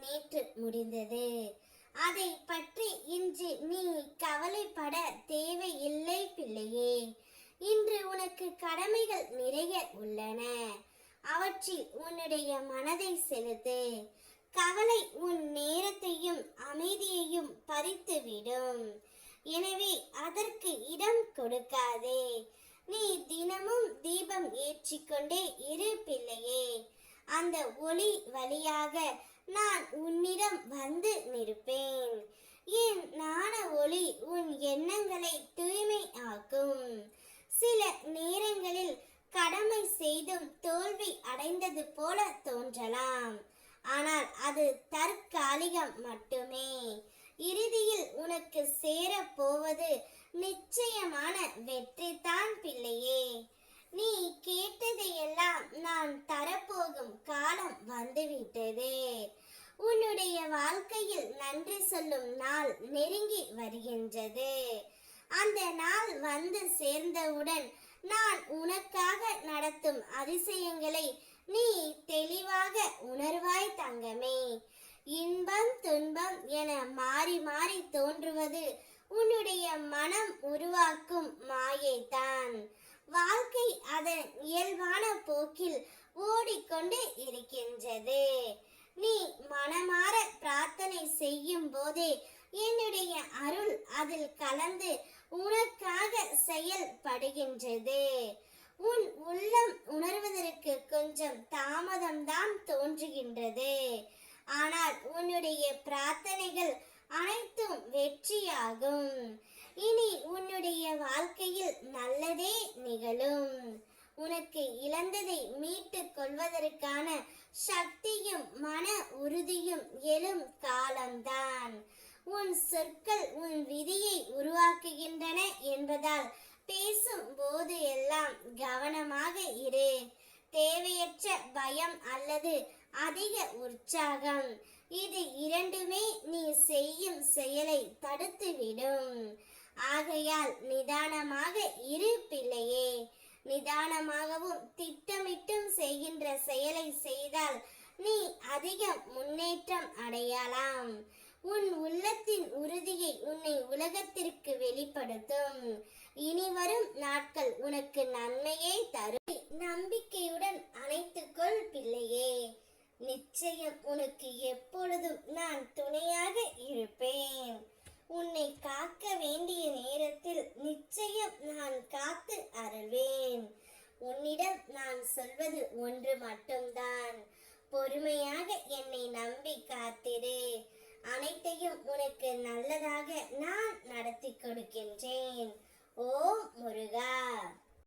நேற்று முடிந்தது. அதை பற்றி இன்று நீ கவலைப்பட தேவையில்லை பிள்ளையே. இன்று உனக்கு கடமைகள் நிறைய உள்ளன. அவற்றில் உன்னுடைய மனதை செலுத்து. கவலை உன் நேரத்தையும் அமைதியையும் பறித்துவிடும். எனவே அதற்கு இடம் கொடுக்காதே. நீ தினமும் தீபம் ஏற்றிக்கொண்டே இரு பிள்ளையே. அந்த ஒளி வழியாக நான் உன்னிடம் வந்து நிற்பேன். என் ஞான ஒளி உன் எண்ணங்களை தூய்மை ஆக்கும். சில நேரங்களில் கடமை செய்தும் தோல்வி அடைந்தது போல தோன்றலாம். ஆனால் அது தற்காலிகம் மட்டுமே. இறுதியில் உனக்கு சேரப்போவது நிச்சயமான வெற்றிதான் பிள்ளையே. நீ கேட்டதையெல்லாம் நான் தரப்போகும் காலம் வந்துவிட்டது. உன்னுடைய வாழ்க்கையில் நன்றி சொல்லும் நாள் நெருங்கி வருகின்றது. அந்த நாள் வந்து சேர்ந்தவுடன் நான் உனக்காக நடத்தும் அதிசயங்களை நீ தெளிவாக உணர்வாய் தங்கமே. இன்பம் துன்பம் என மாறி மாறி தோன்றுவது உன்னுடைய மனம் உருவாக்கும் மாயைதான். வாழ்க்கை அதன் இயல்பான போக்கில் ஓடிக்கொண்டு இருக்கின்றது. நீ மனமாற பிரார்த்தனை செய்யும் போதே என்னுடைய அருள் அதில் கலந்து உனக்காக செயல்படுகின்றது. உன் உள்ளம் உணர்வதற்கு கொஞ்சம் தாமதம்தான் தோன்றுகின்றது. ஆனால் உன்னுடைய பிரார்த்தனைகள் அனைத்தும் வெற்றியாகும். இனி உன்னுடைய வாழ்க்கையில் நல்லதே நிகழும். உனக்கு இழந்ததை மீட்டுக் கொள்வதற்கான சக்தியும் மன உறுதியும் எழும் காலம்தான். உன் சொற்கள் உன் விதியை உருவாக்குகின்றன என்பதால் பேசும் போது எல்லாம் கவனமாக இரு. தேவையற்ற பயம் அல்லது அதிக உற்சாகம், இது இரண்டுமே நீ செய்யும் செயலை தடுத்துவிடும். ஆகையால் நிதானமாக இரு பிள்ளையே. நிதானமாகவும் திட்டமிட்டும் செய்கின்ற செயலை செய்தால் நீ அதிக முன்னேற்றம் அடையலாம். உன் உள்ளத்தின் உறுதியை உன்னை உலகத்திற்கு வெளிப்படுத்தும். இனி வரும் நாட்கள் உனக்கு நன்மையை தரும். நம்பிக்கையுடன் அணைத்துக்கொள் பிள்ளையே. நிச்சயம் உனக்கு எப்பொழுதும் நான் துணையாக இருப்பேன். உன்னை காக்க வேண்டிய நேரத்தில் நிச்சயம் நான் காத்து அருள்வேன். உன்னிடம் நான் சொல்வது ஒன்று மட்டும்தான். பொறுமையாக என்னை நம்பி காத்திரு. அனைத்தையும் உனக்கு